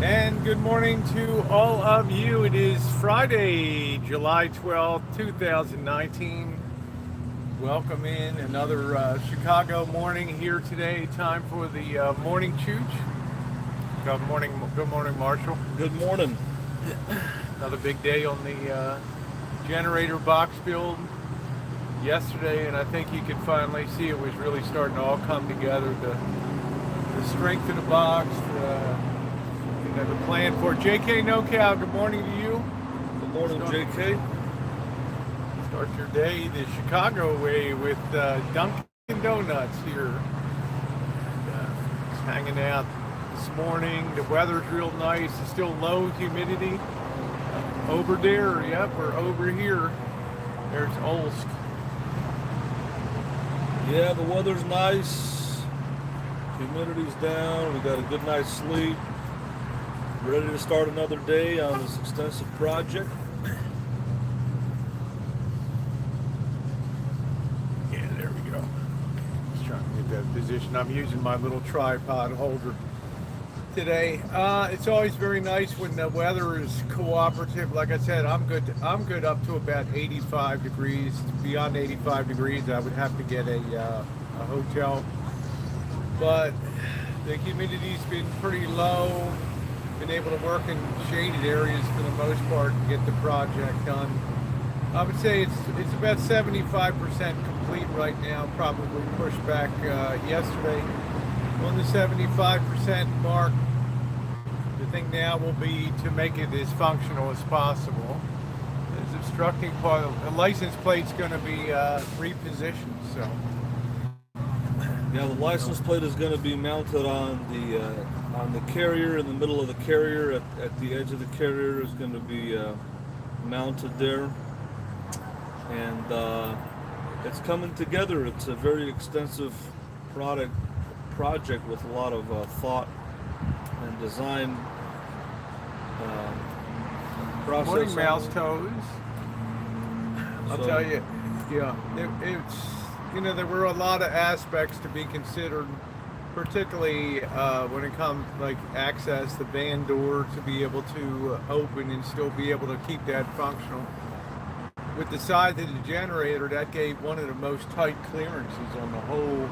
And good morning to all of you. It is Friday, July 12th, 2019. Welcome in another Chicago morning here today. Time for the morning chooch. Good morning, Marshall. Good morning. Another big day on the generator box build yesterday, and I think you could finally see it was really starting to all come together. The strength of the box, the plan for JK NoCal. Good morning to you. Good morning, JK. Start your day the Chicago way with Dunkin' Donuts here. Just hanging out this morning. The weather's real nice. It's still low humidity. Over there, yep, we're over here. There's Olsk. Yeah, the weather's nice. Humidity's down. We got a good night's sleep. Ready to start another day on this extensive project. Yeah, there we go. Just trying to get that position. I'm using my little tripod holder today. It's always very nice when the weather is cooperative. Like I said, I'm good up to about 85 degrees. Beyond 85 degrees, I would have to get a hotel. But the humidity's been pretty low. Been able to work in shaded areas for the most part and get the project done. I would say it's about 75% complete right now. Probably pushed back yesterday on the 75% mark. The thing now will be to make it as functional as possible. This obstructing part of the license plate's going to be repositioned. So Yeah, the license plate is going to be mounted on the carrier, in the middle of the carrier, at the edge of the carrier is going to be mounted there, and it's coming together. It's a very extensive project with a lot of thought and design process. morning, mouse toes. I'll tell you, yeah, it's there were a lot of aspects to be considered, particularly when it comes like access, the van door to be able to open and still be able to keep that functional. With the size of the generator, that gave one of the most tight clearances on the whole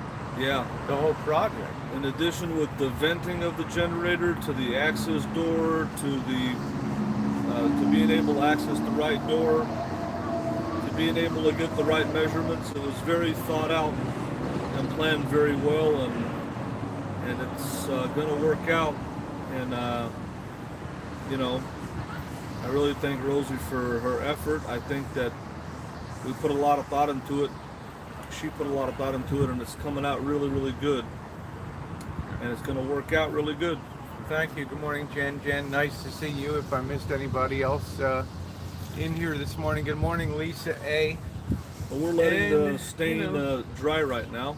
project. In addition, with the venting of the generator to the access door to being able to access the right door, to being able to get the right measurements, it was very thought out and planned very well, and it's going to work out. And I really thank Rosie for her effort. I think that we put a lot of thought into it. She put a lot of thought into it, and it's coming out really, really good. And it's going to work out really good. Thank you. Good morning, Jen. Jen, nice to see you. If I missed anybody else in here this morning, good morning, Lisa A. Well, we're letting the stain dry right now.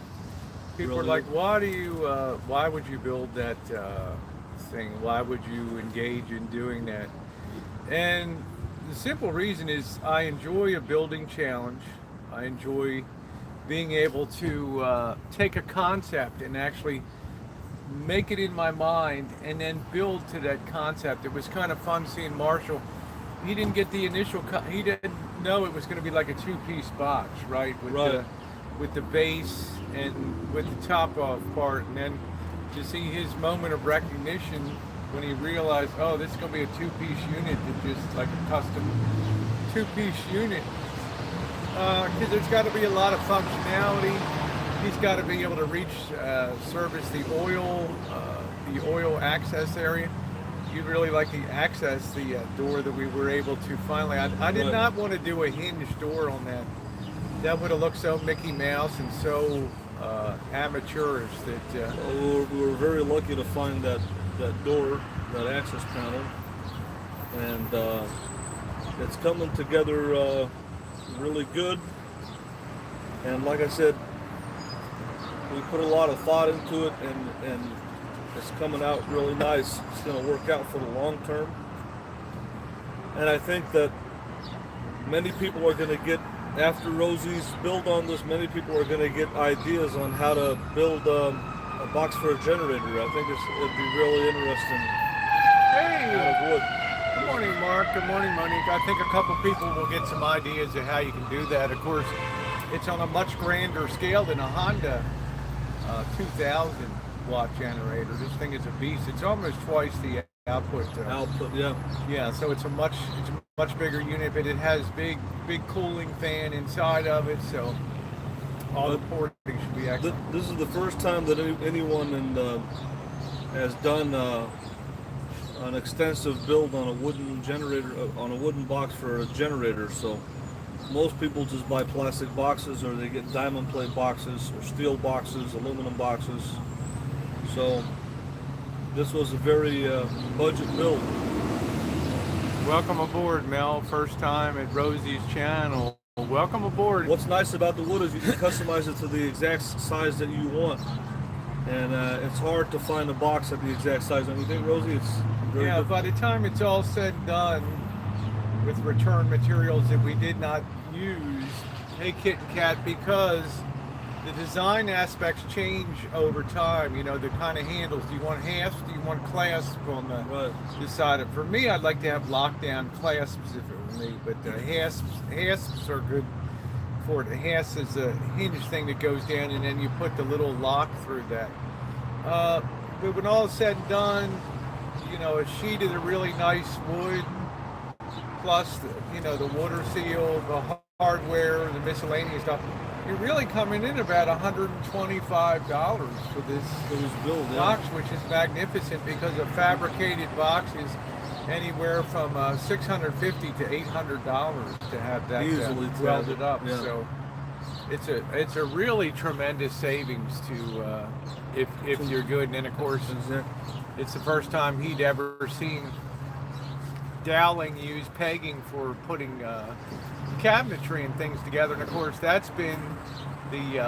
People are like, why would you build that thing? Why would you engage in doing that? And the simple reason is I enjoy a building challenge. I enjoy being able to take a concept and actually make it in my mind and then build to that concept. It was kind of fun seeing Marshall. He didn't get the initial he didn't know it was going to be like a two-piece box, right? With the base and with the top off part, and then to see his moment of recognition when he realized, oh, this is going to be a two-piece unit, that's just like a custom two-piece unit. Because there's got to be a lot of functionality. He's got to be able to reach, service the oil access area. You'd really like to access the door that we were able to finally. I did not want to do a hinged door on that. That would have looked so Mickey Mouse and so amateurish that. We were very lucky to find that door, that access panel, and it's coming together really good. And like I said, we put a lot of thought into it, and it's coming out really nice. It's going to work out for the long term. And I think that many people are going to get, after Rosie's build on this, many people are going to get ideas on how to build a box for a generator. I think it'd be really interesting Hey, out of wood. good morning, Mark. Good morning, Monique. I think a couple people will get some ideas of how you can do that. Of course, it's on a much grander scale than a Honda 2000 watt generator. This thing is a beast. It's almost twice the output. Output, yeah. Yeah, so it's a much bigger unit, but it has big cooling fan inside of it. So all the porting should be excellent. This is the first time that anyone has done an extensive build on a wooden generator, on a wooden box for a generator. So most people just buy plastic boxes, or they get diamond plate boxes, or steel boxes, aluminum boxes. So this was a very budget build. Welcome aboard, Mel. First time at Rosie's channel. Welcome aboard. What's nice about the wood is you can customize it to the exact size that you want. And it's hard to find a box at the exact size. Don't you think, Rosie? It's very good. By the time it's all said and done, with return materials that we did not use, hey Kit and Kat, because the design aspects change over time. You know, the kind of handles. Do you want hasps? Do you want clasps on the side of it? For me, I'd like to have lockdown clasps if it were me, but hasps are good for it. A hasp is a hinge thing that goes down, and then you put the little lock through that. But when all is said and done, you know, a sheet of the really nice wood, plus the water seal, the hardware, the miscellaneous stuff, you're really coming in about $125 for this build, box, which is magnificent, because a fabricated box is anywhere from $650 to $800 to have that easily welded up. Yeah. So it's a really tremendous savings to if you're good. And then of course it's the first time he'd ever seen Dowling use pegging for putting cabinetry and things together, and of course that's been the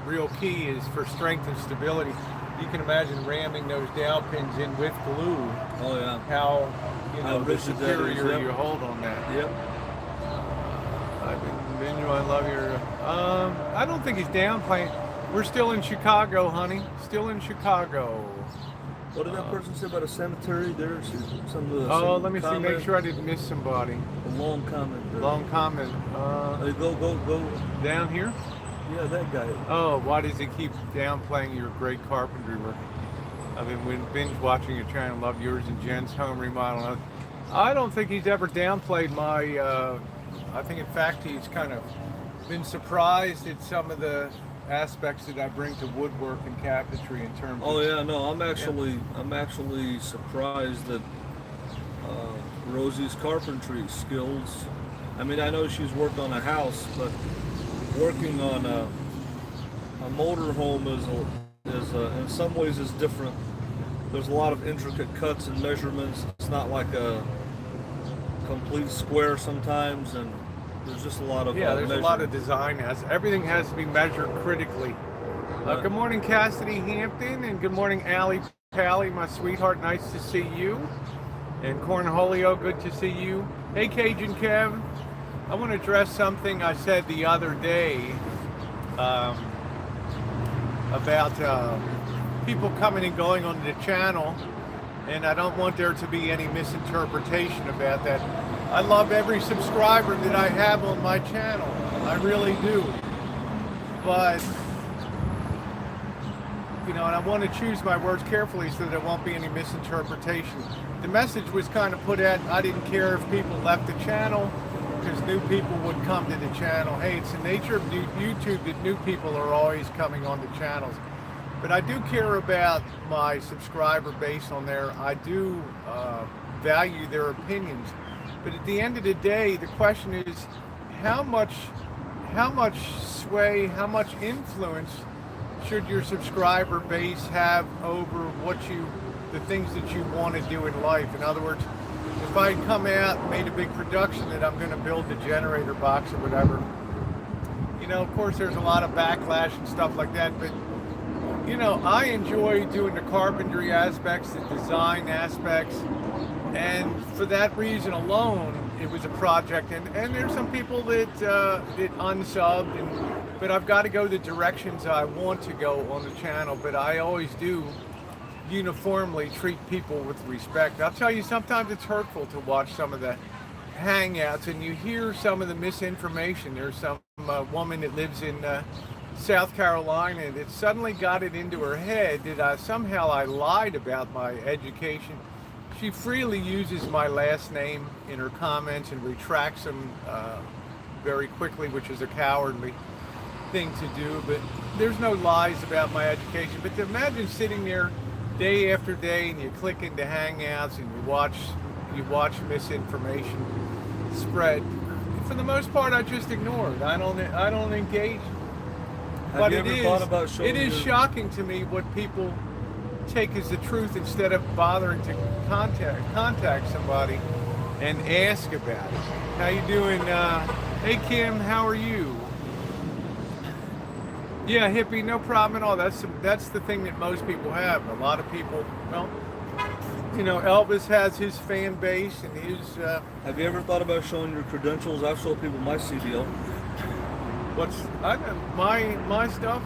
real key, is for strength and stability. You can imagine ramming those dowel pins in with glue. Oh yeah. How How the rigid that is, superior yep. you hold on that. Yep. I love your. I don't think he's downplaying. We're still in Chicago, honey. Still in Chicago. What did that person say about a cemetery? There's some of the. Oh, let me see. Make sure I didn't miss somebody. A long comment. Long comment. Go. Down here? Yeah, that guy. Oh, why does he keep downplaying your great carpentry work? I've been binge watching your channel. Love yours and Jen's home remodel. I don't think he's ever downplayed my. I think, in fact, he's kind of been surprised at some of the aspects that I bring to woodwork and cabinetry in terms. Oh yeah, no, I'm actually surprised that Rosie's carpentry skills. I mean, I know she's worked on a house, but working on a motorhome is in some ways is different. There's a lot of intricate cuts and measurements. It's not like a complete square sometimes, and there's just a lot of there's a lot of design. Everything has to be measured critically. Good morning, Cassidy Hampton, and good morning, Allie Pally, my sweetheart. Nice to see you. And Cornholio, good to see you. Hey, Cajun Kev, I want to address something I said the other day about people coming and going on the channel, and I don't want there to be any misinterpretation about that. I love every subscriber that I have on my channel. I really do. But, and I want to choose my words carefully so that there won't be any misinterpretation. The message was kind of put out, I didn't care if people left the channel, because new people would come to the channel. Hey, it's the nature of YouTube that new people are always coming on the channels. But I do care about my subscriber base on there. I do value their opinions. But at the end of the day, the question is, how much sway, how much influence should your subscriber base have over the things that you want to do in life? In other words, if I come out and made a big production that I'm going to build the generator box or whatever, of course there's a lot of backlash and stuff like that, but I enjoy doing the carpentry aspects, the design aspects, and for that reason alone, it was a project. And there's some people that unsubbed, but I've got to go the directions I want to go on the channel. But I always do uniformly treat people with respect. I'll tell you, sometimes it's hurtful to watch some of the hangouts and you hear some of the misinformation. There's some woman that lives in South Carolina that suddenly got it into her head that I lied about my education. She freely uses my last name in her comments and retracts them very quickly, which is a cowardly thing to do. But there's no lies about my education. But to imagine sitting there day after day and you click into hangouts and you watch misinformation spread. For the most part, I just ignore it. I don't engage. But it is shocking to me what people take as the truth instead of bothering to contact somebody and ask about it. How you doing? Hey Kim, how are you? Yeah, hippie, no problem at all. That's the thing that most people have. A lot of people, well, you know, Elvis has his fan base and his. Have you ever thought about showing your credentials? I've showed people my CDL. My stuff?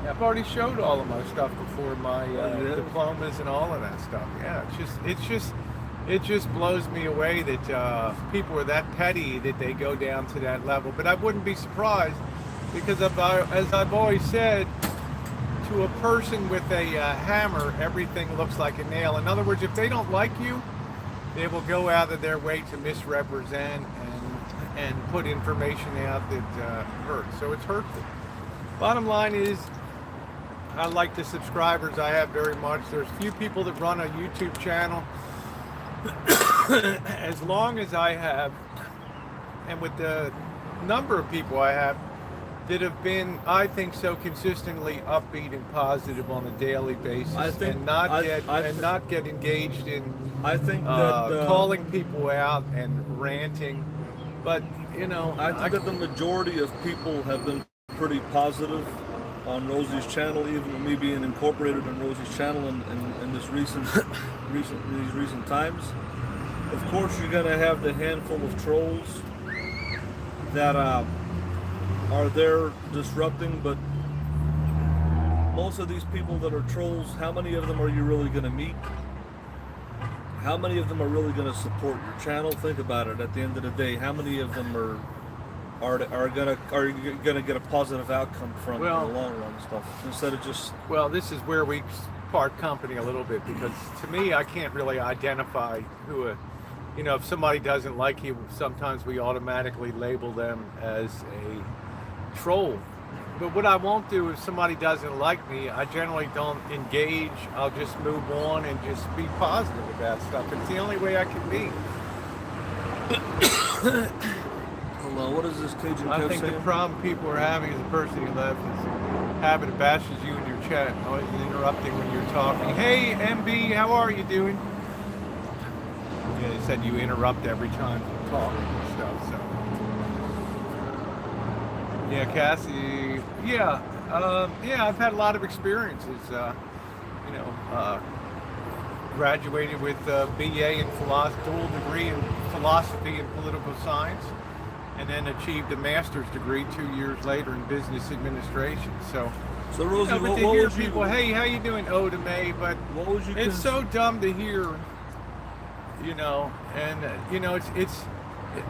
I've already showed all of my stuff before, my diplomas and all of that stuff. Yeah, it just blows me away that people are that petty that they go down to that level. But I wouldn't be surprised because as I've always said, to a person with a hammer, everything looks like a nail. In other words, if they don't like you, they will go out of their way to misrepresent and put information out that hurts. So it's hurtful. Bottom line is, I like the subscribers I have very much. There's few people that run a YouTube channel as long as I have, and with the number of people I have that have been, I think, so consistently upbeat and positive on a daily basis, and not get engaged in calling people out and ranting. But you know, I think that the majority of people have been pretty positive on Rosie's channel, even with me being incorporated in Rosie's channel in this recent times. Of course, you're gonna have the handful of trolls that are there disrupting, but most of these people that are trolls, how many of them are you really gonna meet? How many of them are really gonna support your channel? Think about it. At the end of the day, how many of them are you gonna get a positive outcome from in the long run stuff instead of just. Well, this is where we part company a little bit, because to me, I can't really identify who if somebody doesn't like you, sometimes we automatically label them as a troll. But what I won't do if somebody doesn't like me, I generally don't engage. I'll just move on and just be positive about stuff. It's the only way I can be. What is this Cajun I Kev think saying? the problem people are having is the person who left is habit of bashes you in your chat, always interrupting when you're talking. Hey, MB, how are you doing? Yeah, they said you interrupt every time you talk and stuff. So, yeah, Cassie. Yeah, I've had a lot of experiences. Graduated with BA in philosophy, dual degree in philosophy and political science, and then achieved a master's degree 2 years later in business administration. So Rosie, but what to hear would people, hey, how you doing, Oda May? But what would you it's so dumb to hear, it's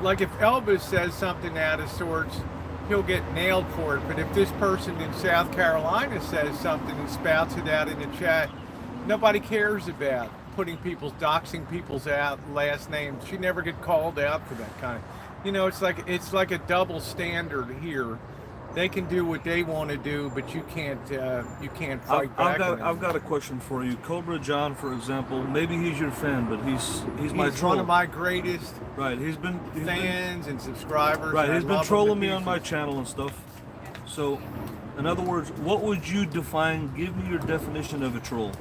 like if Elvis says something out of sorts, he'll get nailed for it. But if this person in South Carolina says something and spouts it out in the chat, nobody cares about doxing people's last names. She never get called out for that kind of. It's like a double standard here. They can do what they want to do, but you can't fight back. I've got a question for you. Cobra John, for example, maybe he's your fan, but he's one of my greatest he's been fans and subscribers. Right, he's been trolling me pieces. on my channel and stuff. So, in other words, what would you define? Give me your definition of a troll.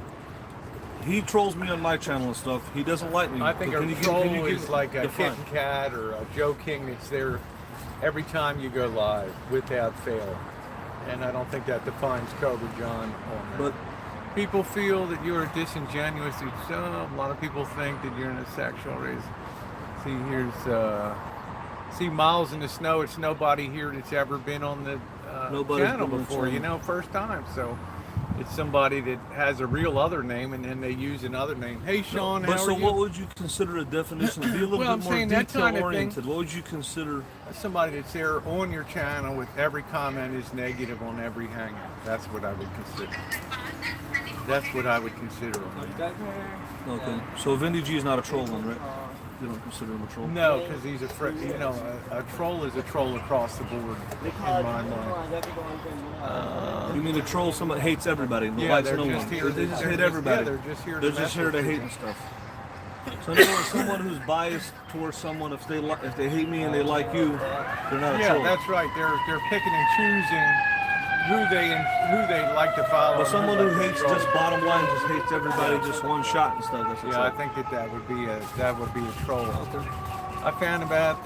He trolls me on my channel and stuff. He doesn't like me. I think a troll is like a kitten cat or a Joe King that's there every time you go live without fail. And I don't think that defines Cobra John. But people feel that you're disingenuous. So a lot of people think that you're in a sexual reason. See Miles in the Snow. It's nobody here that's ever been on the channel before. First time. So It's somebody that has a real other name and then they use another name. Hey, Sean, But how so are you? what would you consider a definition? Be a little Well, I'm bit more saying that detail kind of oriented. thing. What would you consider? Somebody that's there on your channel with every comment is negative on every hangout. That's what I would consider. That's what I would consider. Okay. So Vindy G is not a troll then, right? You don't consider him a troll? No, because he's a troll is a troll across the board in my mind. You mean a troll? Someone hates everybody, but Yeah, likes they're no just one. here. They just they're hate just- everybody. Yeah, they're just here. They're to just mess here with to hate people. and stuff. So in other words, someone who's biased towards someone, if they hate me and they like you, they're not a Yeah, troll. that's right. They're picking and choosing who they like to follow. But and someone they who like to hates troll. just bottom line, just hates everybody, just one shot and stuff. That's a Yeah, I troll. think that would be a troll. Okay. I found about.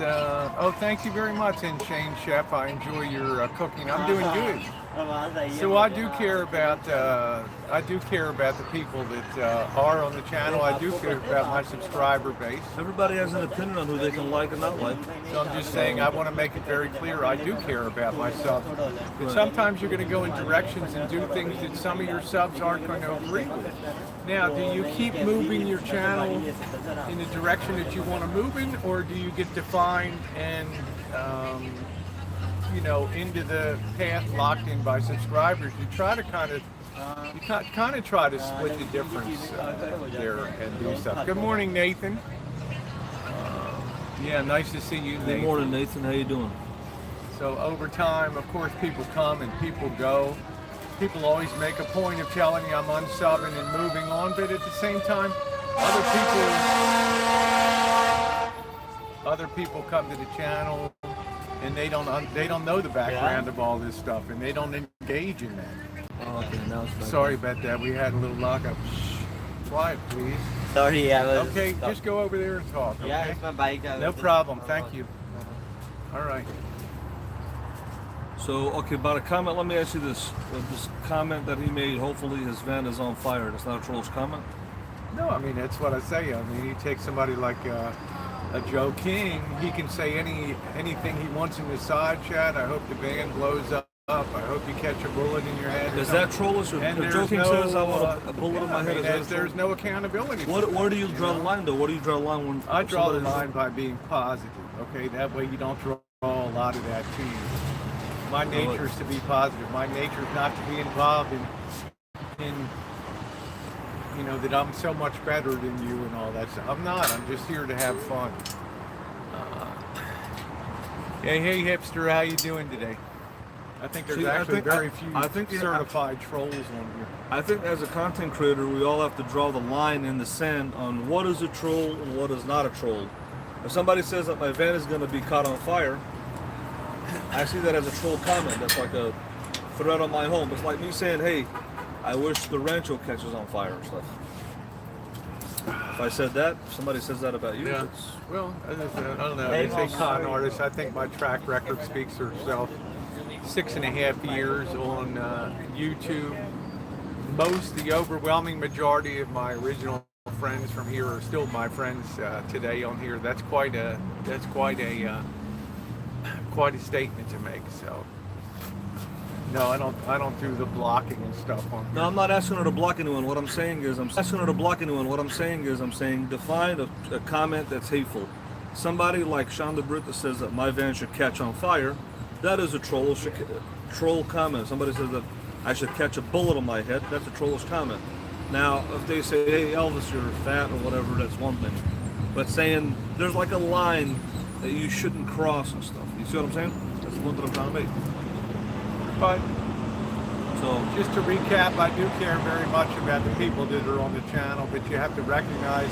Oh, thank you very much, and Shane Chef. I enjoy your cooking. I'm doing good. So I do care about the people that are on the channel. I do care about my subscriber base. Everybody has an opinion on who they can like and not like. So I'm just saying I want to make it very clear I do care about my subs. But sometimes you're going to go in directions and do things that some of your subs aren't going to agree with. Now, do you keep moving your channel in the direction that you want to move in, or do you get defined and into the path locked in by subscribers? You try to kind of try to split the difference there and do stuff. Good morning, Nathan. Yeah, nice to see you, Good Nathan. morning, Nathan. How you doing? So over time, of course, people come and people go. People always make a point of telling you I'm unsubbing and moving on, but at the same time, other people come to the channel and they don't know the background of all this stuff, and they don't engage in that. Oh, okay, now it's back. Sorry about that. We had a little lockup. Shh. Quiet, please. Sorry, I was. Okay, just go over there and talk. Yeah, Okay? it's my bike. No problem. Thank you. All right. So, okay, about a comment, let me ask you this. This comment that he made, hopefully his van is on fire. That's not a troll's comment? No, I mean, that's what I say. I mean, you take somebody like a Joe King, he can say anything he wants in the side chat. I hope the van blows up. I hope you catch a bullet in your head. Is that trollish? Or And if Joe King says I want a bullet in my head, is that a troll? there's no accountability. Where do you draw the line, though? Where do you draw the line when I draw the somebody's- line by being positive. Okay, that way you don't draw a lot of that to you. My nature is to be positive. My nature is not to be involved in that I'm so much better than you and all that stuff. I'm not. I'm just here to have fun. Hey hipster, how you doing today? I think there's actually very few certified trolls on here. I think as a content creator, we all have to draw the line in the sand on what is a troll and what is not a troll. If somebody says that my van is going to be caught on fire, I see that as a troll comment. That's like a threat on my home. It's like me saying, hey, I wish the Rancho catches on fire and stuff. If I said that, if somebody says that about you, Yeah. it's... Well, I don't know. They say con artist. I think my track record speaks for itself. 6.5 years on YouTube. The overwhelming majority of my original friends from here are still my friends today on here. That's quite a statement to make. So no, I don't do the blocking and stuff on here. No, I'm not asking her to block anyone. What I'm saying is, I'm saying define a comment that's hateful. Somebody like Sean DeBrit that says that my van should catch on fire, that is a troll comment. Somebody says that I should catch a bullet on my head, that's a trollish comment. Now, if they say, hey Elvis, you're fat or whatever, that's one thing. But saying there's like a line that you shouldn't cross and stuff. You see what I'm saying? That's the point that I'm trying to make. But So just to recap, I do care very much about the people that are on the channel, but you have to recognize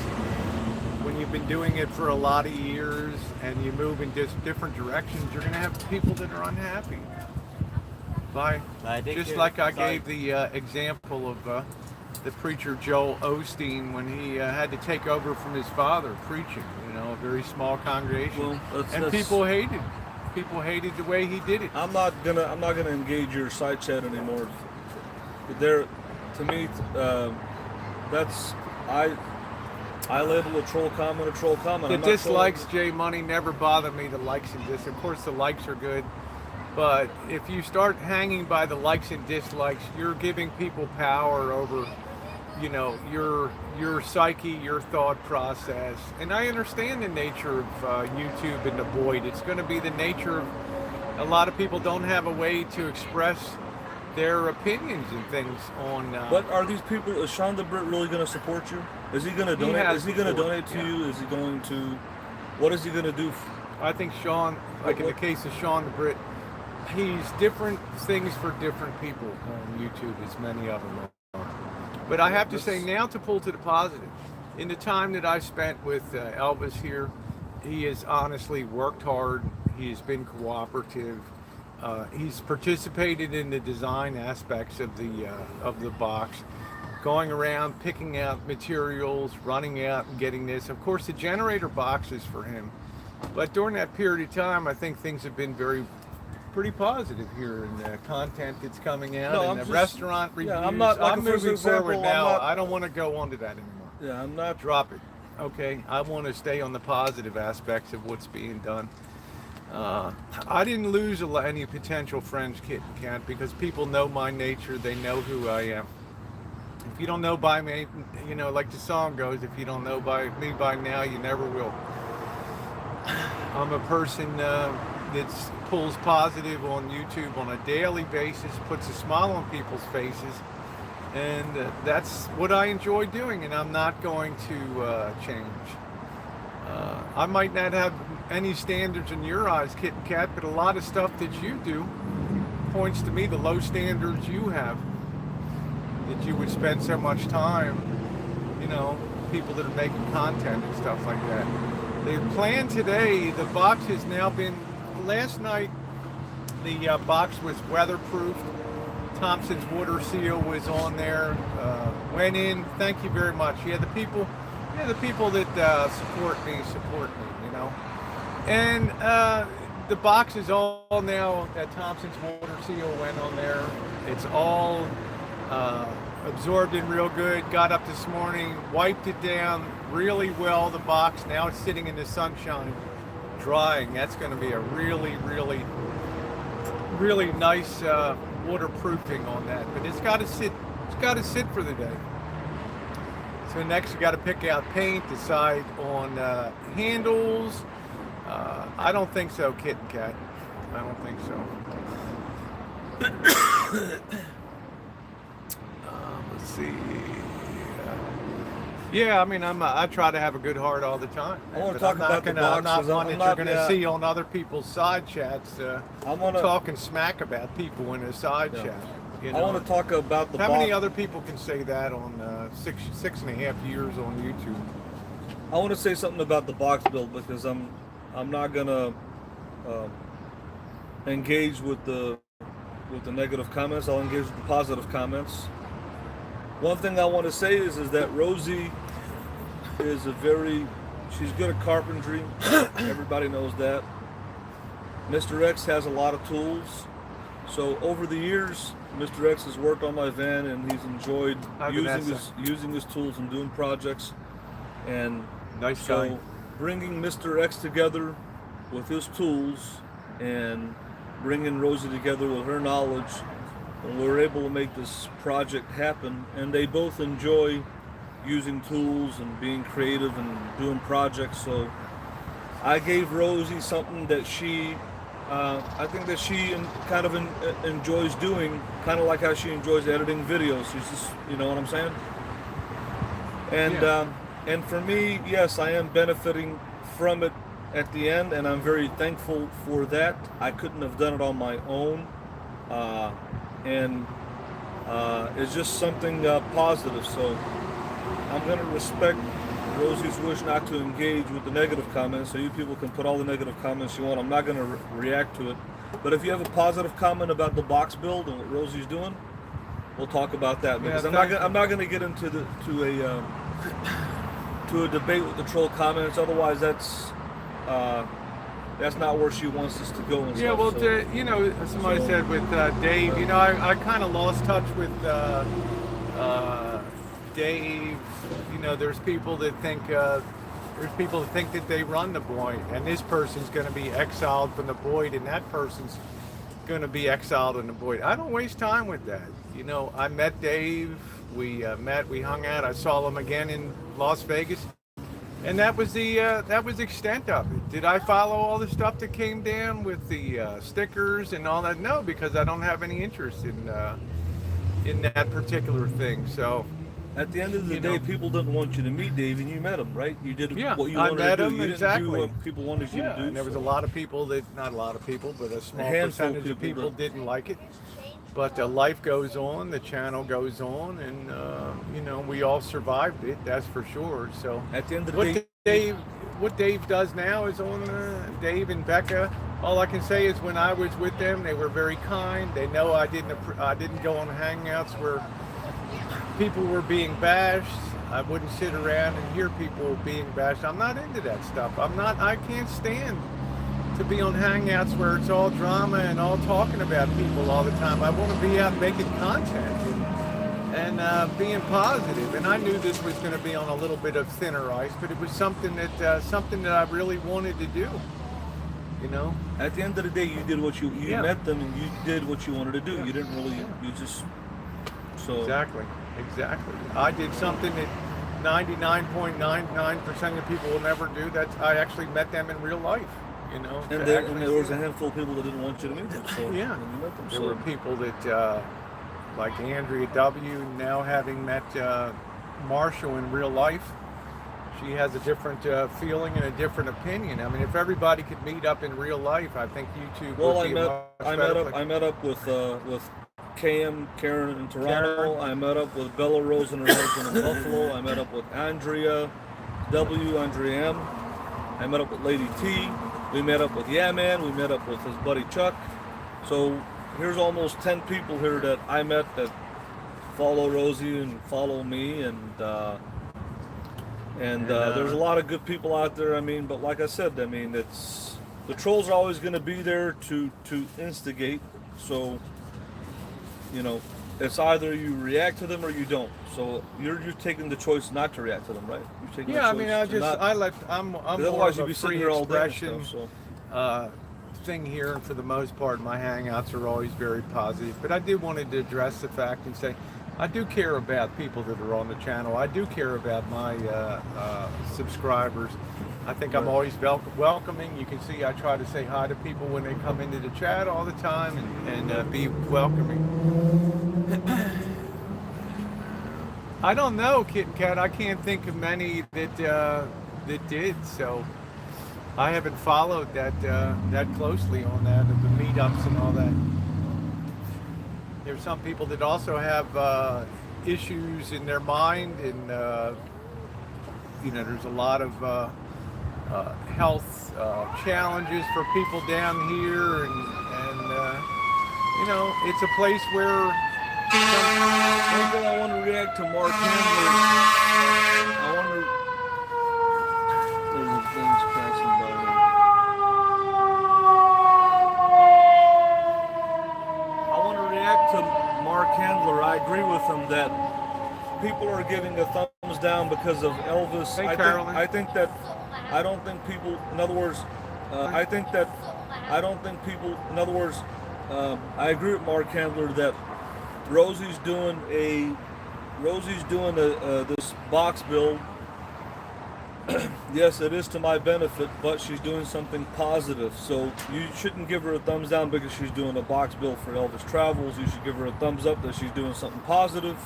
when you've been doing it for a lot of years and you move in different directions, you're going to have people that are unhappy. Just like I gave the example of the preacher Joel Osteen when he had to take over from his father preaching, a very small congregation. Well, people hated. People hated the way he did it. I'm not gonna engage your side chat anymore. There, to me, that's I label a troll comment a troll comment. The dislikes, J Money, never bother me. The likes and dis. Of course, the likes are good. But if you start hanging by the likes and dislikes, you're giving people power over, you know, your psyche, your thought process. And I understand the nature of YouTube and the void. It's going to be the nature of a lot of people don't have a way to express their opinions and things on. But are these people? Is Sean the Brit really going to support you? Is he going to donate? Is he going to donate to you? Is he going to? What is he going to do? I think Sean, like in the case of Sean the Brit, he's different things for different people on YouTube, as many of them are. But I have to say now, to pull to the positive, in the time that I spent with Elvis here, he has honestly worked hard. He has been cooperative. He's participated in the design aspects of the box, going around picking out materials, running out and getting this. Of course, the generator boxes for him. But during that period of time, I think things have been pretty positive here in the content that's coming out and the restaurant reviews. Yeah, I'm not. Like I'm moving forward now. I don't want to go on to that anymore. Yeah, I'm not. Drop it. Okay, I want to stay on the positive aspects of what's being done. I didn't lose any potential friends, Kit and Kat, because people know my nature. They know who I am. If you don't know by me, you know, like the song goes, if you don't know by me by now, you never will. I'm a person that pulls positive on YouTube on a daily basis, puts a smile on people's faces, and that's what I enjoy doing, and I'm not going to change. I might not have any standards in your eyes, Kit and Kat, but a lot of stuff that you do points to me the low standards you have, that you would spend so much time, you know, people that are making content and stuff like that. The plan today, the box has now been, last night the box was weatherproofed. Thompson's water seal was on there, went in, thank you very much. The people that support me, you know. And the box is all now, that Thompson's water seal went on there. It's all absorbed in real good. Got up this morning, wiped it down really well, the box. Now it's sitting in the sunshine, drying. That's going to be a really, really, really nice waterproofing on that. But it's got to sit. It's got to sit for the day. So next you got to pick out paint, decide on handles. I don't think so, Kit and Kat. I don't think so. Let's see. Yeah, I mean, I try to have a good heart all the time. I want to talk about the boxes. I'm not one that you're going to see on other people's side chats. I'm talking smack about people in a side chat. You know? I want to talk about the box. How many other people can say that on 6.5 years on YouTube? I want to say something about the box build, because I'm not gonna engage with the negative comments. I'll engage with the positive comments. One thing I want to say is that Rosie is she's good at carpentry. Everybody knows that. Mr. X has a lot of tools. So over the years, Mr. X has worked on my van, and he's enjoyed using his tools and doing projects. And nice guy. So bringing Mr. X together with his tools and bringing Rosie together with her knowledge, and we're able to make this project happen. And they both enjoy using tools and being creative and doing projects. So I gave Rosie something that I think that she kind of enjoys doing, kind of like how she enjoys editing videos. She's just, you know what I'm saying? And and for me, yes, I am benefiting from it at the end, and I'm very thankful for that. I couldn't have done it on my own, and it's just something positive. So I'm going to respect Rosie's wish not to engage with the negative comments, so you people can put all the negative comments you want. I'm not going to react to it. But if you have a positive comment about the box build and what Rosie's doing, we'll talk about that. Because I'm not going to get into to a debate with the troll comments. Otherwise, that's not where she wants us to go. And yeah, stuff. well, you know, somebody said with Dave, you know, I kind of lost touch with Dave. You know, there's people that think that they run the Void, and this person's going to be exiled from the Void, and that person's going to be exiled and avoided. I don't waste time with that. You know, I met Dave. We hung out. I saw him again in Las Vegas, and that was the extent of it. Did I follow all the stuff that came down with the stickers and all that? No, because I don't have any interest in that particular thing. So. At the end of the day, people didn't want you to meet Dave, and you met him, right? You did what you I wanted met to do. him, You exactly. didn't do what people wanted you to do. And there was a lot of people that, not a lot of people, but a small percentage of people didn't like it. But life goes on, the channel goes on, and you know, we all survived it. That's for sure. So at the end of the day, what Dave does now is on Dave and Becca. All I can say is when I was with them, they were very kind. They know I didn't go on hangouts where people were being bashed. I wouldn't sit around and hear people being bashed. I'm not into that stuff. I can't stand to be on hangouts where it's all drama and all talking about people all the time. I want to be out making content and being positive. And I knew this was going to be on a little bit of thinner ice, but it was something that I really wanted to do. You know. At the end of the day, you did what you met them and you did what you wanted to do. Yeah. You didn't really. You just so exactly. I did something that 99.99% of people will never do. I actually met them in real life, you know. And there was a handful of people that didn't want you to meet them. So yeah, you met them, there were people that, like Andrea W. Now having met Marshall in real life, she has a different feeling and a different opinion. I mean, if everybody could meet up in real life, I think YouTube would be I met up with Karen in Toronto. I met up with Bella Rose and her husband in Buffalo. I met up with Andrea M. I met up with Lady T. We met up with Yeah Man. We met up with his buddy Chuck. So here's almost 10 people here that I met that follow Rosie and follow me, and there's a lot of good people out there. I mean, but like I said, I mean, it's the trolls are always going to be there to instigate. So. You know, it's either you react to them or you don't. So you're taking the choice not to react to them, right? You're taking yeah, the choice I'm more otherwise of you'd be a sitting free here all day expression and stuff, so. Thing here, and for the most part, my hangouts are always very positive. But I did wanted to address the fact and say, I do care about people that are on the channel. I do care about my subscribers. I think I'm always welcoming. You can see I try to say hi to people when they come into the chat all the time and be welcoming. I don't know, Kit Kat. I can't think of many that did. So I haven't followed that closely on that, of the meetups and all that. There's some people that also have issues in their mind, and you know, there's a lot of health challenges for people down here, and you know, it's a place where. One thing I want to react to Mark Handler. I wonder. There's a things passing by me. I want to react to Mark Handler. I agree with him that people are giving a thumbs down because of Elvis. Hey, I think that. I don't think people. In other words, I agree with Mark Handler that Rosie's doing this box build. Yes, it is to my benefit, but she's doing something positive. So you shouldn't give her a thumbs down because she's doing a box build for Elvis Travels. You should give her a thumbs up that she's doing something positive,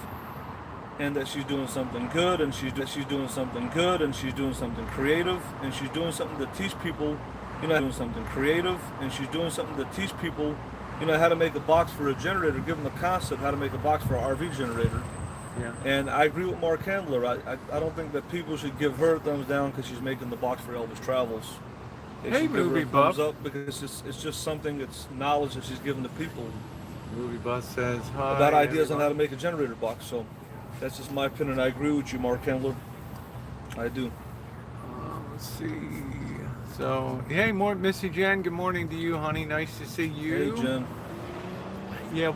and that she's doing something good, and she's doing something good, and she's doing something creative, and she's doing something to teach people, you know, doing something creative, and she's doing something to teach people, you know, how to make a box for a generator, give them a concept how to make a box for an RV generator. Yeah. And I agree with Mark Handler. I don't think that people should give her a thumbs down because she's making the box for Elvis Travels. They Hey, should give her Movie a Buff. thumbs up because it's just something, it's knowledge that she's giving to people Movie Bus says hi. about ideas on how to everybody. make a generator box. So that's just my opinion. I agree with you, Mark Handler. I do. Let's see. So, hey, Missy Jenn, good morning to you, honey. Nice to see you. Hey, Jen. Yeah,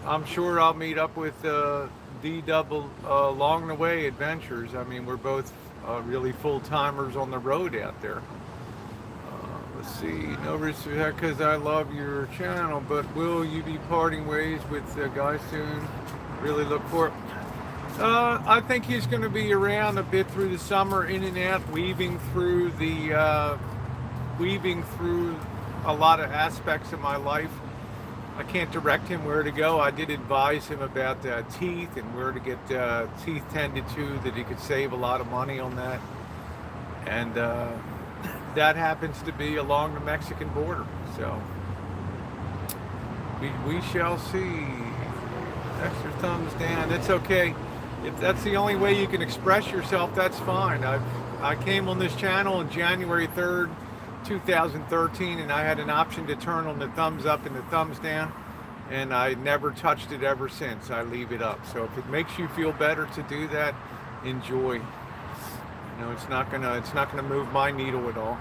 I'm sure I'll meet up with D-Double along the way adventures. I mean, we're both really full-timers on the road out there. Let's Let's see, no respect because I love your channel, but will you be parting ways with the guy soon? Really look for it. I think he's going to be around a bit through the summer, in and out, weaving through a lot of aspects of my life. I can't direct him where to go. I did advise him about teeth and where to get teeth tended to, that he could save a lot of money on that. And that happens to be along the Mexican border. So we shall see. Extra thumbs down. That's okay. If that's the only way you can express yourself, that's fine. I came on this channel on January 3rd, 2013, and I had an option to turn on the thumbs up and the thumbs down, and I never touched it ever since. I leave it up. So if it makes you feel better to do that, enjoy. You know, it's not gonna move my needle at all.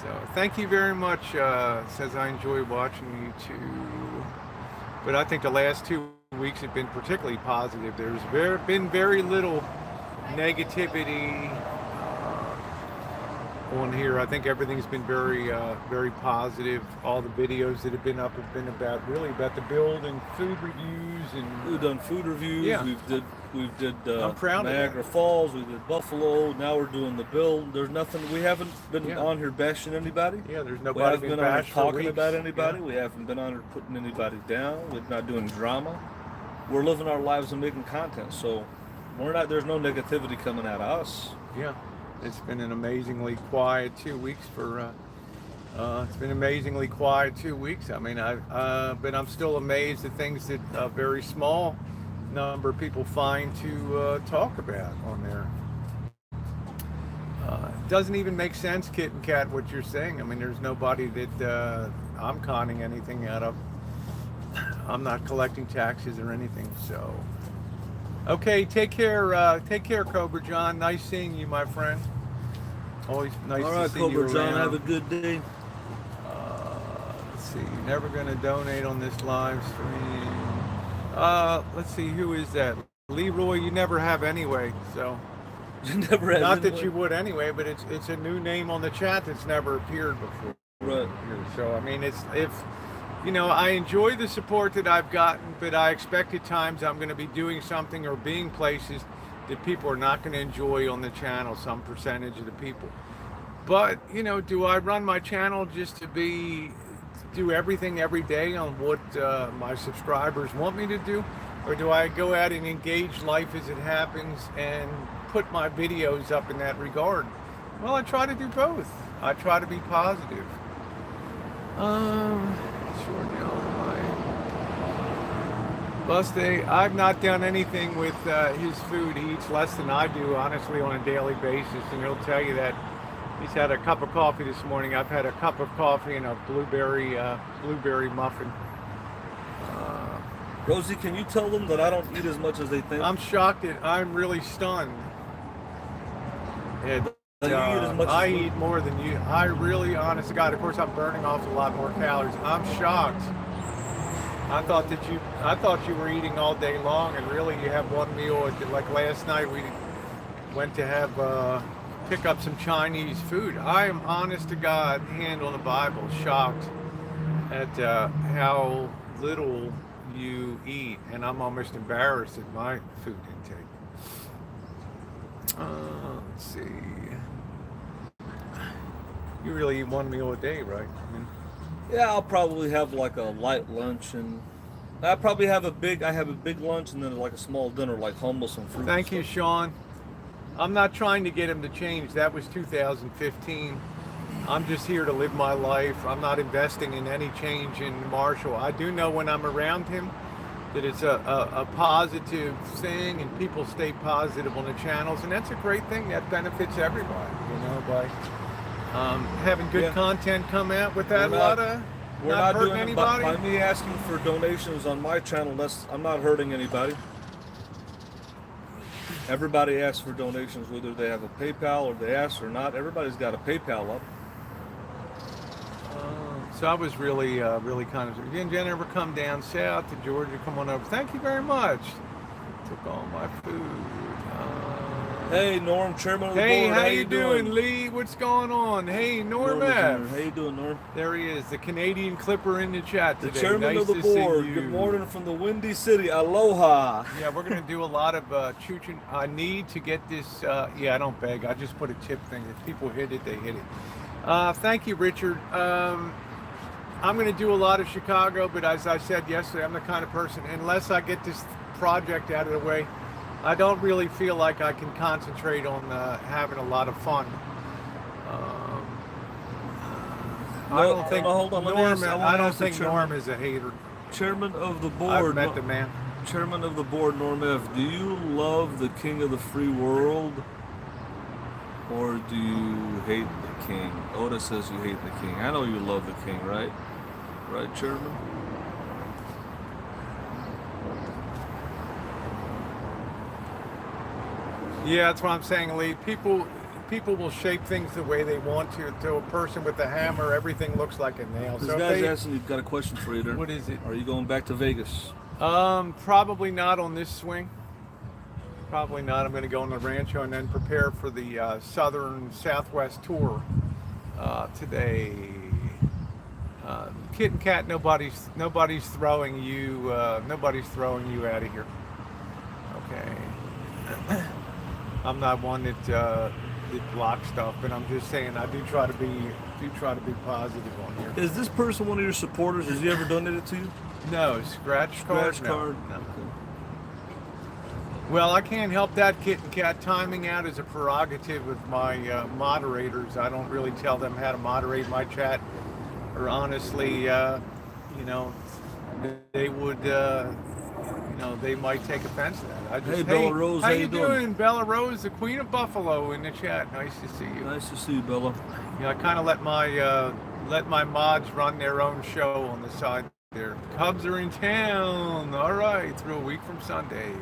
So thank you very much. Says I enjoy watching you too. But I think the last 2 weeks have been particularly positive. There's been very little negativity on here. I think everything's been very positive. All the videos that have been up have been about the build and food reviews, and we've done food reviews. Yeah. We did I'm proud of Niagara that. Falls. We did Buffalo. Now we're doing the build. There's nothing. We haven't been on here bashing anybody. Yeah, there's We nobody haven't been been on here bashed for talking weeks. about anybody. Yeah. We haven't been on here putting anybody down. We're not doing drama. We're living our lives and making content. So we're not. There's no negativity coming out of us. Yeah, it's been an amazingly quiet 2 weeks for. It's been amazingly quiet 2 weeks. I mean, but I'm still amazed at things that a very small number of people find to talk about on there. It doesn't even make sense, Kit and Kat, what you're saying. I mean, there's nobody that I'm conning anything out of. I'm not collecting taxes or anything. So, okay, take care, Cobra John. Nice seeing you, my friend. Always nice All to right, see Cobra you John, around. have a good day. Let's see, never gonna donate on this live stream. Let's see, who is that? Leroy, you never have anyway, so. You never had Not that anybody- you would anyway, but it's a new name on the chat that's never appeared before. Right. So I mean, I enjoy the support that I've gotten, but I expect at times I'm going to be doing something or being places that people are not going to enjoy on the channel, some percentage of the people. But, do I run my channel just to do everything every day on what my subscribers want me to do? Or do I go out and engage life as it happens and put my videos up in that regard? Well, I try to do both. I try to be positive. Sure, Buste, I've not done anything with his food. He eats less than I do, honestly, on a daily basis, and he'll tell you that. He's had a cup of coffee this morning. I've had a cup of coffee and a blueberry muffin. Rosie, can you tell them that I don't eat as much as they think? I'm shocked. I'm really stunned. And, You eat as much I as eat more than you. I really, honest to God, of course, I'm burning off a lot more calories. I'm shocked. I thought you were eating all day long, and really you have one meal. Like last night, we went to have pick up some Chinese food. I am, honest to God, hand on the Bible, shocked at how little you eat, and I'm almost embarrassed at my food intake. Let's see. You really eat one meal a day, right? Yeah, I'll probably have like a light lunch, and I probably have a big lunch and then like a small dinner, like hummus and fruit. Thank and you, stuff. Sean. I'm not trying to get him to change. That was 2015. I'm just here to live my life. I'm not investing in any change in Marshall. I do know when I'm around him that it's a positive thing, and people stay positive on the channels, and that's a great thing. That benefits everybody, by having good content come out without We're a lot of We're not not hurting doing it anybody. by me asking for donations on my channel. I'm not hurting anybody. Everybody asks for donations, whether they have a PayPal or they ask or not. Everybody's got a PayPal up. So I was really kind of. Did Jen ever come down south to Georgia? Come on over. Thank you very much. Took all my food. Hey, Norm, chairman of the Hey, board. how you doing, Lee? What's going on? Hey, Norm Norm is F. here. How you doing, Norm? There he is, the Canadian Clipper in the chat The today. chairman nice of the to board. see you. Good morning from the Windy City. Aloha. Yeah, we're going to do a lot of chooching. I need to get this. Yeah, I don't beg. I just put a tip thing. If people hit it, they hit it. Thank you, Richard. I'm going to do a lot of Chicago, but as I said yesterday, I'm the kind of person, unless I get this project out of the way, I don't really feel like I can concentrate on having a lot of fun. I don't think hold on, I don't think Norm is a hater. Chairman of the board. I've met the man. Chairman of the board, Norm F. Do you love the king of the free world, or do you hate the king? Oda says you hate the king. I know you love the king, right? Right, Chairman? Yeah, that's what I'm saying, Lee. People will shape things the way they want to. To a person with a hammer, everything looks like a nail. This So guy's asking, you've got a question for you there. what is it? Are you going back to Vegas? Probably not on this swing. Probably not. I'm going to go on the Rancho and then prepare for the Southern Southwest tour today. Kit and Cat, nobody's throwing you. Nobody's throwing you out of here. Okay. I'm not one that blocks stuff, but I'm just saying I do try to be positive on here. Is this person one of your supporters? Has he ever donated to you? No, scratch card. Scratch card. No. Well, I can't help that, Kit and Cat. Timing out is a prerogative of my moderators. I don't really tell them how to moderate my chat, or honestly, they would. They might take offense to that. I just, Hey, Bella Rose, how how you you doing? doing? Bella Rose, the Queen of Buffalo, in the chat. Nice to see you. Nice to see you, Bella. Yeah, I kind of let my mods run their own show on the side there. Cubs are in town. All right, through a week from Sunday.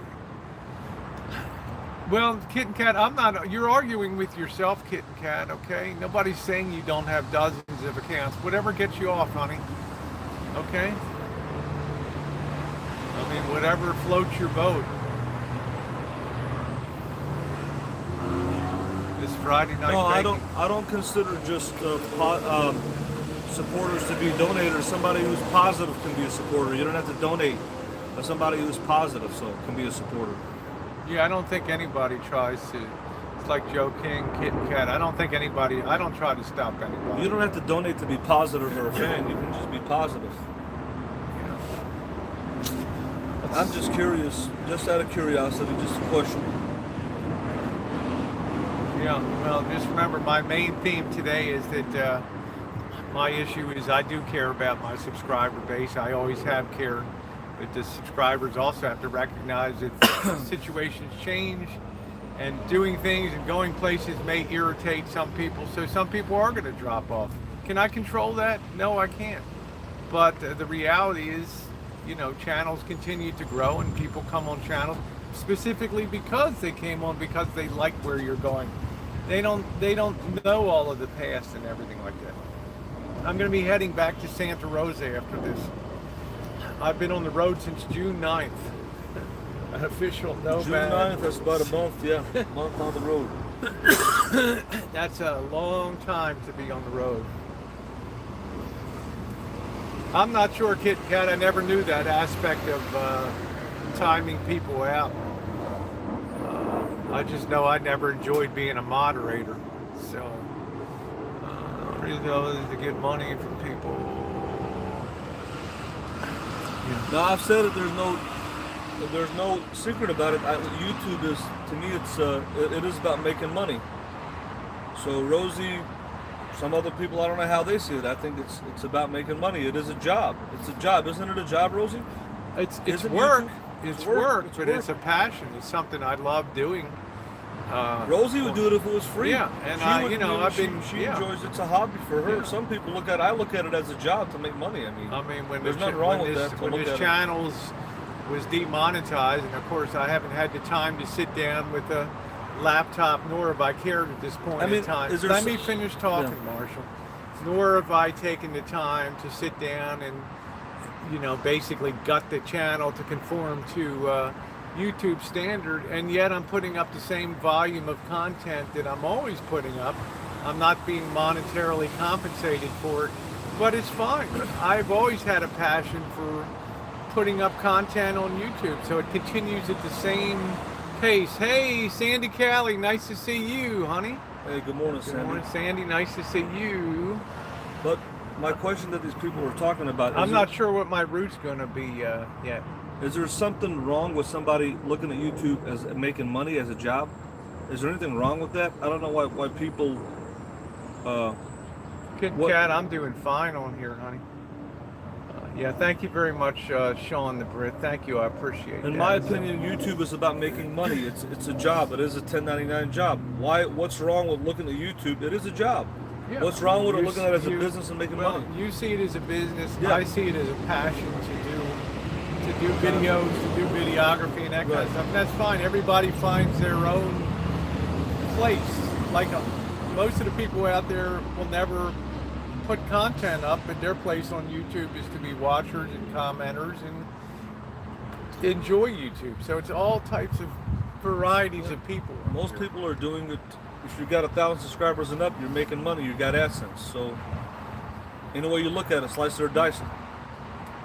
Well, Kit and Cat, I'm not. You're arguing with yourself, Kit and Cat. Okay, nobody's saying you don't have dozens of accounts. Whatever gets you off, honey. Okay. I mean, whatever floats your boat. This Friday night. No, I don't consider just supporters to be donators. Somebody who's positive can be a supporter. You don't have to donate. But somebody who's positive can be a supporter. Yeah, I don't think anybody tries to. It's like Joe King, Kit and Cat. I don't try to stop anybody. You don't have to donate to be positive or a fan. You can just be positive. I'm just curious, just out of curiosity, just a question. Yeah, well, just remember my main theme today is that my issue is I do care about my subscriber base. I always have cared. But the subscribers also have to recognize that situations change, and doing things and going places may irritate some people. So some people are going to drop off. Can I control that? No, I can't. But the reality is, channels continue to grow and people come on channels specifically because they came on because they like where you're going. They don't know all of the past and everything like that. I'm going to be heading back to Santa Rosa after this. I've been on the road since June 9th. An official nomad. June 9th, that's about a month, yeah. A month on the road. That's a long time to be on the road. I'm not sure, Kit Kat. I never knew that aspect of timing people out. I just know I never enjoyed being a moderator. So, I really know to get money from people. No, I've said it. There's no secret about it. YouTube is, to me, it is about making money. So Rosie, some other people, I don't know how they see it. I think it's about making money. It is a job. It's a job, isn't it? A job, Rosie? It's Isn't work. YouTube? It's work, but it's a passion. It's something I love doing. Rosie would do it if it was free. Yeah, and she enjoys it. It's a hobby for her. Yeah. Some people I look at it as a job to make money. I mean, when there's nothing wrong with that. When this channel was demonetized, and of course I haven't had the time to sit down with a laptop, nor have I cared at this point in time. Let me finish talking, yeah. Marshall. Nor have I taken the time to sit down and basically gut the channel to conform to YouTube standard, and yet I'm putting up the same volume of content that I'm always putting up. I'm not being monetarily compensated for it, but it's fine. I've always had a passion for putting up content on YouTube, so it continues at the same pace. Hey, Sandy Callie, nice to see you, honey. Hey, good morning, Sandy. Good morning, Sandy. Nice to see you. But my question that these people are talking about, I'm not sure what my route's going to be yet. Is there something wrong with somebody looking at YouTube as making money as a job? Is there anything wrong with that? I don't know why people. Kid Cat, I'm doing fine on here, honey. Yeah, thank you very much, Sean the Brit. Thank you, I appreciate it. In my opinion, YouTube is about making money. It's a job. It is a 1099 job. What's wrong with looking at YouTube? It is a job. Yeah. What's wrong with looking at it as a business and making money? You see it as a business. Yeah. I see it as a passion to do videos, to do videography and that kind of stuff. And that's fine. Everybody finds their own place. Like most of the people out there will never put content up, but their place on YouTube is to be watchers and commenters and enjoy YouTube. So it's all types of varieties of people. Most people are doing it. If you've got 1,000 subscribers and up, you're making money. You got AdSense. So any way you look at it, slice or dice it.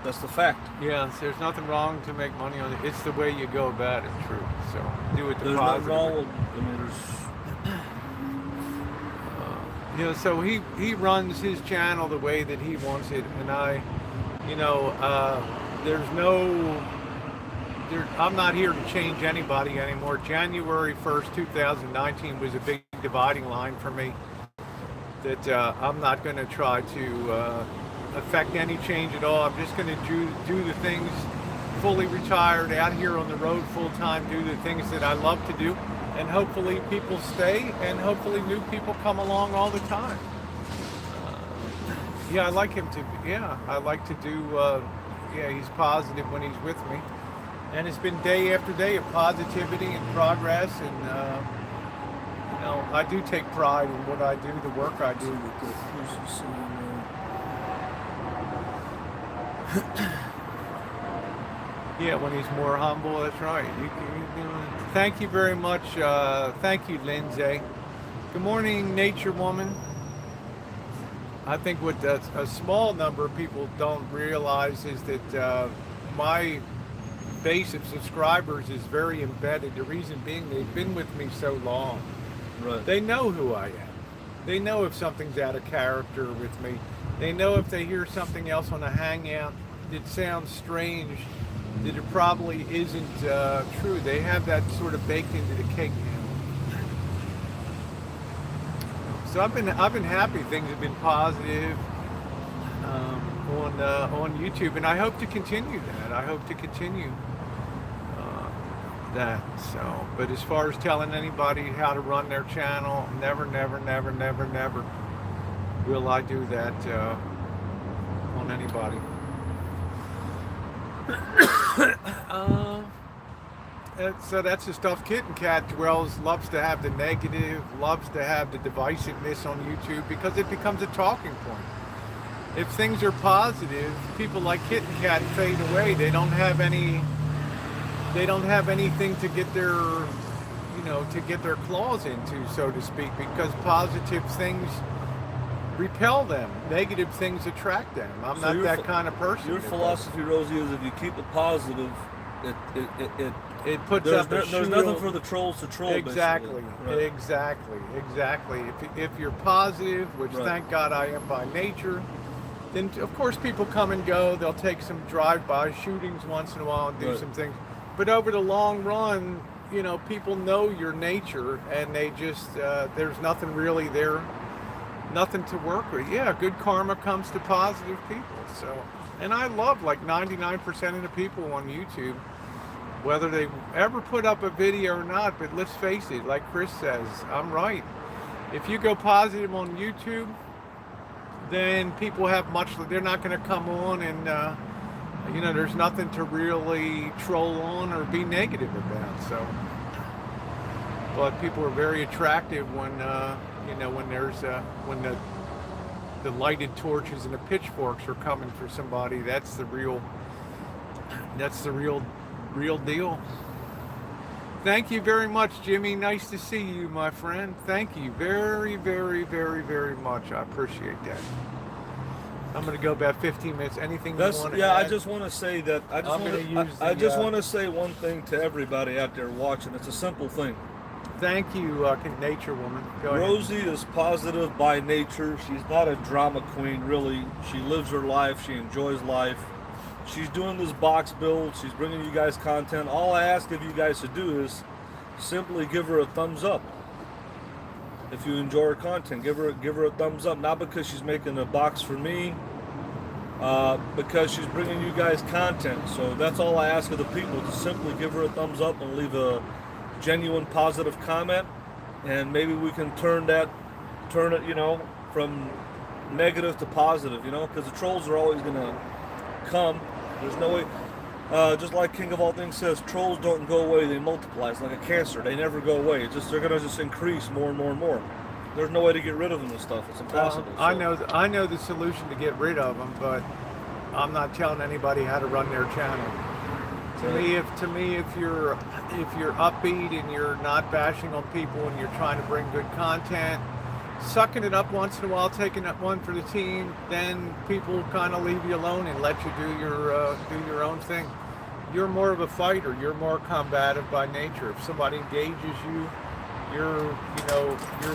That's the fact. Yeah, there's nothing wrong to make money on it. It's the way you go about it, true. So do it the there's positive. Nothing wrong with, I mean, there's so he runs his channel the way that he wants it, and I'm not here to change anybody anymore. January 1st, 2019 was a big dividing line for me that I'm not going to try to affect any change at all. I'm just going to do the things, fully retired, out here on the road full time, do the things that I love to do. And hopefully people stay, and hopefully new people come along all the time. I like him to. I like to do. He's positive when he's with me, and it's been day after day of positivity and progress. And I do take pride in what I do, the work I do. When he's more humble, that's right. Thank you very much. Thank you, Lindsay. Good morning, Nature Woman. I think what a small number of people don't realize is that my base of subscribers is very embedded. The reason being, they've been with me so long. right. They know who I am. They know if something's out of character with me. They know if they hear something else on a hangout that sounds strange, that it probably isn't true. They have that sort of baked into the cake now. So I've been happy. Things have been positive on YouTube, and I hope to continue that. I hope to continue that. So, but as far as telling anybody how to run their channel, never will I do that on anybody. So that's the stuff Kitten Cat dwells, loves to have the negative, loves to have the divisiveness on YouTube because it becomes a talking point. If things are positive, people like Kitten Cat fade away. They don't have anything to get their claws into, so to speak, because positive things repel them. Negative things attract them. I'm not that kind of person. Your philosophy, Rosie, is if you keep it positive, it puts up a shield. There's nothing for the trolls to troll. Exactly, right. exactly. If you're positive, which thank God I am by nature, then of course people come and go. They'll take some drive-by shootings once in a while and do some things. But over the long run, people know your nature, and they just there's nothing really there. Nothing to work with. Good karma comes to positive people. So, and I love like 99% of the people on YouTube, whether they ever put up a video or not. But let's face it, like Chris says, I'm right. If you go positive on YouTube, then people have they're not going to come on and there's nothing to really troll on or be negative about. So, but people are very attractive when when there's when the lighted torches and the pitchforks are coming for somebody. That's the real deal. Thank you very much, Jimmy. Nice to see you, my friend. Thank you very, very, very, very much. I appreciate that. I'm going to go about 15 minutes. Anything you want to add? I just want to say that I just want to say one thing to everybody out there watching. It's a simple thing. Thank you, Nature Woman. Go ahead. Rosie is positive by nature. She's not a drama queen, really. She lives her life. She enjoys life. She's doing this box build. She's bringing you guys content. All I ask of you guys to do is simply give her a thumbs up. If you enjoy her content, give her a thumbs up. Not because she's making a box for me, because she's bringing you guys content. So that's all I ask of the people, to simply give her a thumbs up and leave a genuine positive comment, and maybe we can turn it, from negative to positive, because the trolls are always gonna come. There's no way. Just like King of All Things says, trolls don't go away; they multiply. It's like a cancer; they never go away. They're gonna just increase more and more and more. There's no way to get rid of them and stuff. It's impossible. I know the solution to get rid of them, but I'm not telling anybody how to run their channel. To me, if you're upbeat and you're not bashing on people and you're trying to bring good content, sucking it up once in a while, taking up one for the team, then people kind of leave you alone and let you do your own thing. You're more of a fighter. You're more combative by nature. If somebody engages you, you're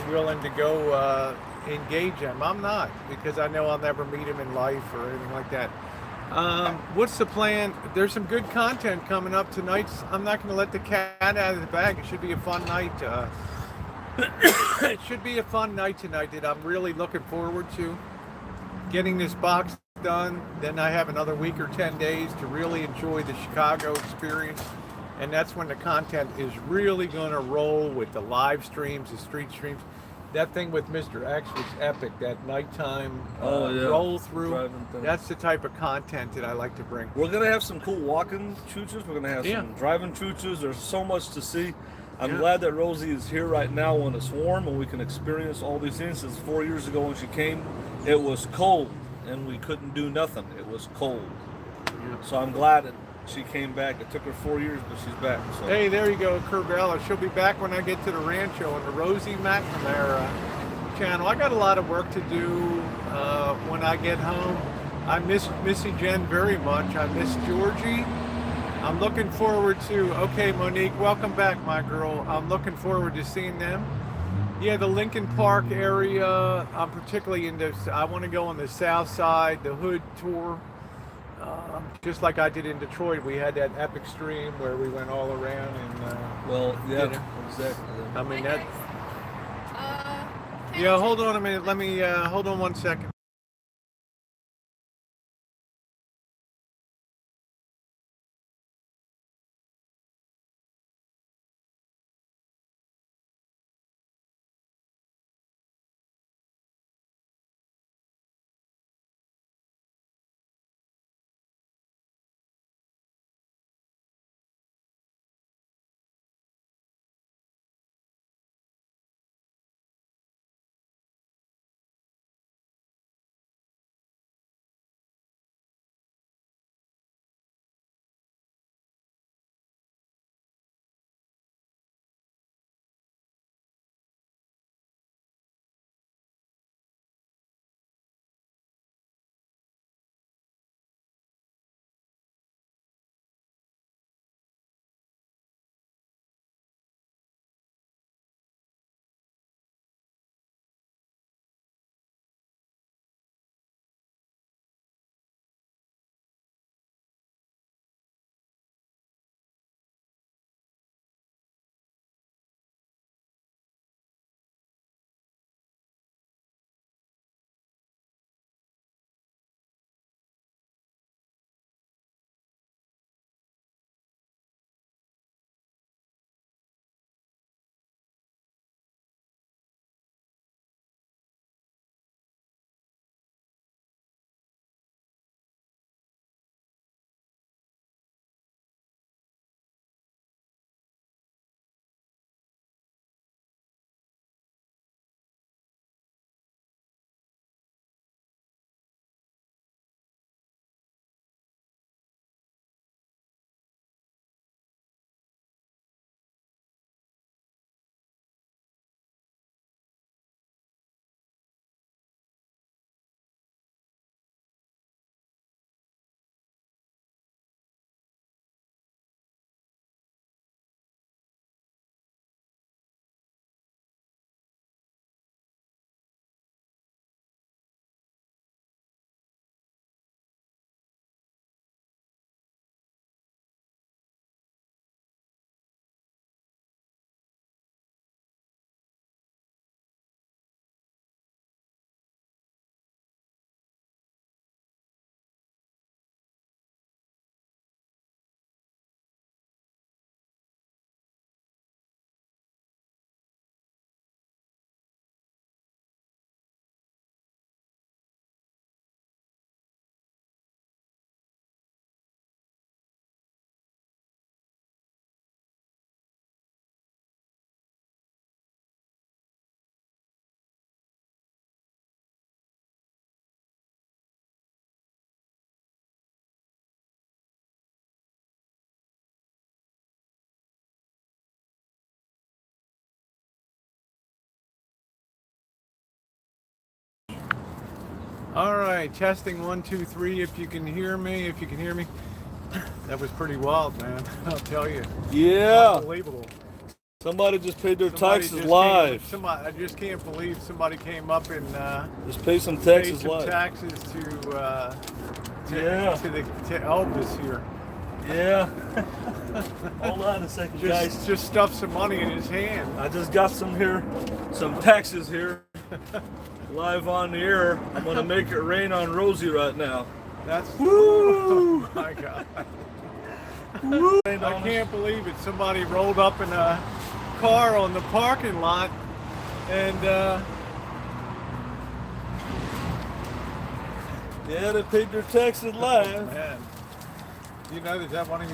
willing to go engage them. I'm not, because I know I'll never meet them in life or anything like that. What's the plan? There's some good content coming up tonight. I'm not going to let the cat out of the bag. It should be a fun night. It should be a fun night tonight that I'm really looking forward to. Getting this box done. Then I have another week or 10 days to really enjoy the Chicago experience. And that's when the content is really going to roll with the live streams, the street streams. That thing with Mr. X was epic. That nighttime roll through. That's the type of content that I like to bring. We're going to have some cool walking chooches. We're going to have some driving chooches. There's so much to see. I'm glad that Rosie is here right now when it's warm and we can experience all these things. Since 4 years ago when she came, it was cold and we couldn't do nothing. It was cold. Yeah. So I'm glad that she came back. It took her 4 years, but she's back. So. Hey, there you go, Curbella. She'll be back when I get to the Rancho on the Rosie McNamara channel. I got a lot of work to do when I get home. I miss Missy Jenn very much. I miss Georgie. I'm looking forward to, okay, Monique, welcome back, my girl. I'm looking forward to seeing them. Yeah, the Lincoln Park area, I'm particularly into, I want to go on the south side, the hood tour. Just like I did in Detroit, we had that epic stream where we went all around and exactly. I mean that. Yeah, hold on a minute. Let me hold on 1 second. All right, testing 1, 2, 3. If you can hear me, that was pretty wild, man. I'll tell you. Yeah. Unbelievable. Somebody just paid their Somebody taxes just live. I just can't believe somebody came up and Just pay some paid taxes some live. taxes to Yeah. to Elvis here. Yeah. Hold on a second, guys. Just stuffed some money in his hand. I just got some taxes here, live on the air. I'm gonna make it rain on Rosie right now. That's Woo! oh my God. Woo! I can't believe it. Somebody rolled up in a car on the parking lot and Yeah, they paid their taxes live. man, you know, is that one of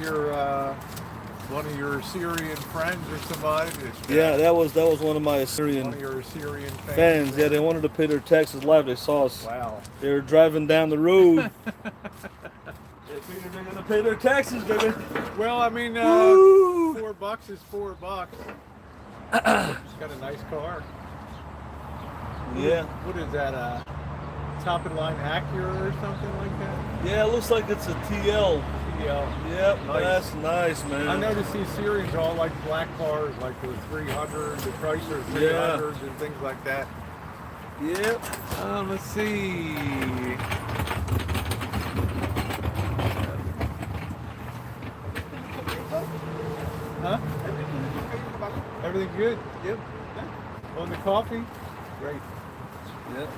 your Syrian friends or somebody? Yeah, that was one of my One Assyrian of your Syrian fans. Yeah, they wanted to pay their taxes live. They saw us. Wow. They were driving down the road. They figured they're gonna pay their taxes, baby. Well, I mean, Woo! $4 is $4. It's got a nice car. Yeah. What is that? Top of the line Acura or something like that? Yeah, it looks like it's a TL. Yeah. Yep, Nice. that's nice, man. I noticed these Syrians all like black cars, like the 300, the Chrysler 300s, and things like that. Yep. Let's see. Huh? Everything good? Yep. On the coffee? Great. Yep.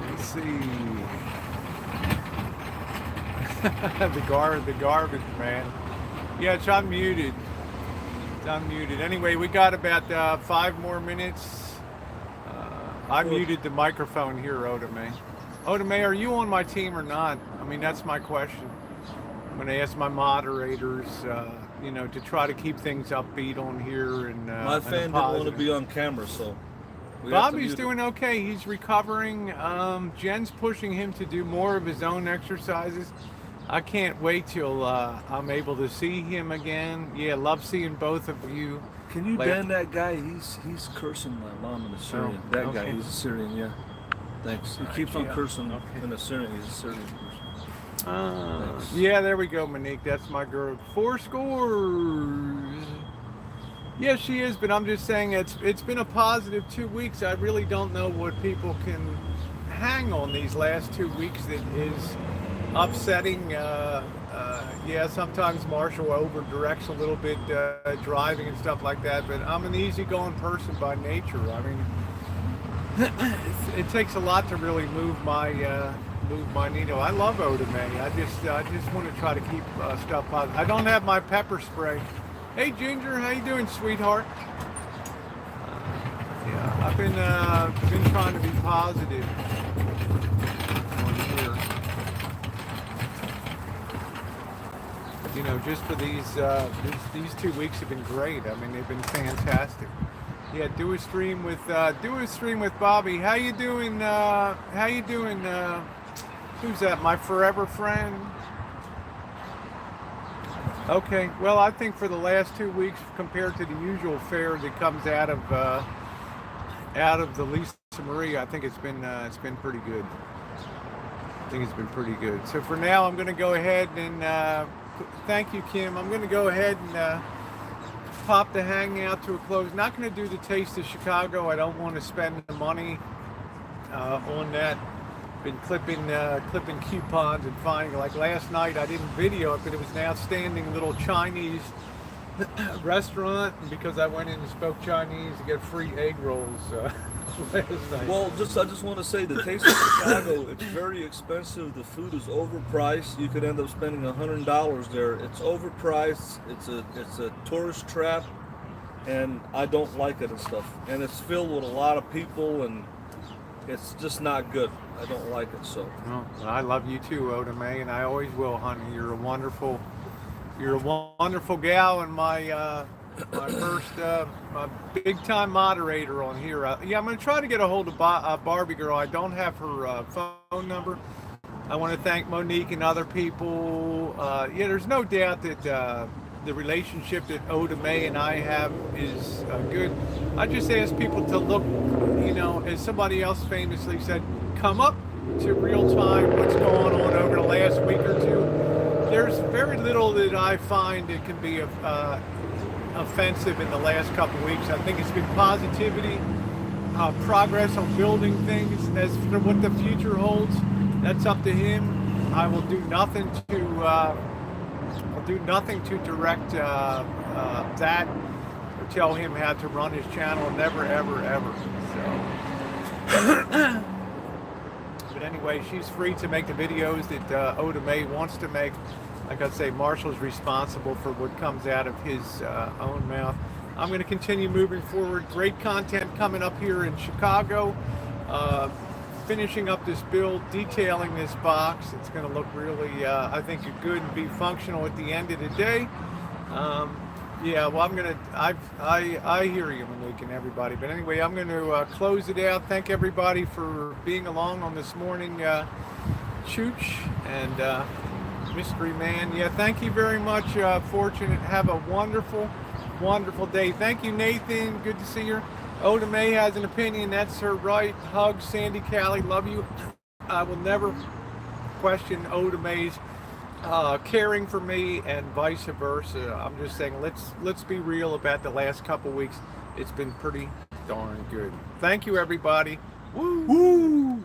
Let's see. the garbage, man. Yeah, it's unmuted. It's unmuted. Anyway, we got about 5 more minutes. I muted the microphone here, Otame. Otame, are you on my team or not? I mean, that's my question. I'm going to ask my moderators, to try to keep things upbeat on here. And My fan didn't want to be on camera, so. Bobby's doing okay. He's recovering. Jen's pushing him to do more of his own exercises. I can't wait till I'm able to see him again. Yeah, love seeing both of you. Can you ban that guy? He's cursing my mom in Assyrian. Oh, that okay. guy, he's Assyrian, yeah. Thanks. He keeps on Yeah. cursing Okay. in Assyrian. He's a Syrian person. Yeah, there we go, Monique. That's my girl. 4 scores. Yeah, she is, but I'm just saying it's been a positive 2 weeks. I really don't know what people can hang on these last 2 weeks that is upsetting. Yeah, sometimes Marshall over directs a little bit driving and stuff like that, but I'm an easygoing person by nature. I mean, it takes a lot to really move my needle. I love Otame. I just want to try to keep stuff positive. I don't have my pepper spray. Hey Ginger, how you doing, sweetheart? Yeah, I've been trying to be positive on here. You know, just for these 2 weeks have been great. I mean, they've been fantastic. Yeah, do a stream with Bobby. How you doing? Who's that? My forever friend. Okay. Well, I think for the last 2 weeks, compared to the usual fare that comes out of the Lisa Marie, I think it's been pretty good. I think it's been pretty good. So for now, I'm going to go ahead and thank you, Kim. I'm going to go ahead and pop the hangout to a close. Not going to do the Taste of Chicago. I don't want to spend the money on that. Been clipping coupons and finding, like last night I didn't video it, but it was an outstanding little Chinese restaurant, and because I went in and spoke Chinese to get free egg rolls last night. Well, I just want to say the Taste of Chicago, it's very expensive. The food is overpriced. You could end up spending $100 there. It's overpriced. It's a tourist trap, and I don't like it and stuff. And it's filled with a lot of people, and it's just not good. I don't like it. So. Well, I love you too, Otame, and I always will, honey. You're a wonderful gal, and my first my big time moderator on here. Yeah, I'm gonna try to get a hold of Barbie girl. I don't have her phone number. I want to thank Monique and other people. Yeah, there's no doubt that the relationship that Oda May and I have is good. I just ask people to look, you know, as somebody else famously said, come up to real time what's going on over the last week or two. There's very little that I find that can be offensive in the last couple of weeks. I think it's been positivity, progress on building things. As for what the future holds, that's up to him. I will do nothing to direct that or tell him how to run his channel. Never, ever, ever. So, but anyway, she's free to make the videos that Oda May wants to make. Like I say, Marshall's responsible for what comes out of his own mouth. I'm going to continue moving forward. Great content coming up here in Chicago. Finishing up this build, detailing this box. It's going to look really, I think, good and be functional at the end of the day. Yeah, well, I'm going to, I hear you, Monique, and everybody. But anyway, I'm going to close it out. Thank everybody for being along on this morning, Chooch and Mystery Man. Yeah, thank you very much, Fortunate. Have a wonderful, wonderful day. Thank you, Nathan. Good to see you. Oda May has an opinion. That's her right. Hug, Sandy Callie. Love you. I will never question Oda May's caring for me and vice versa. I'm just saying, let's be real about the last couple weeks. It's been pretty darn good. Thank you, everybody. Woo! Woo!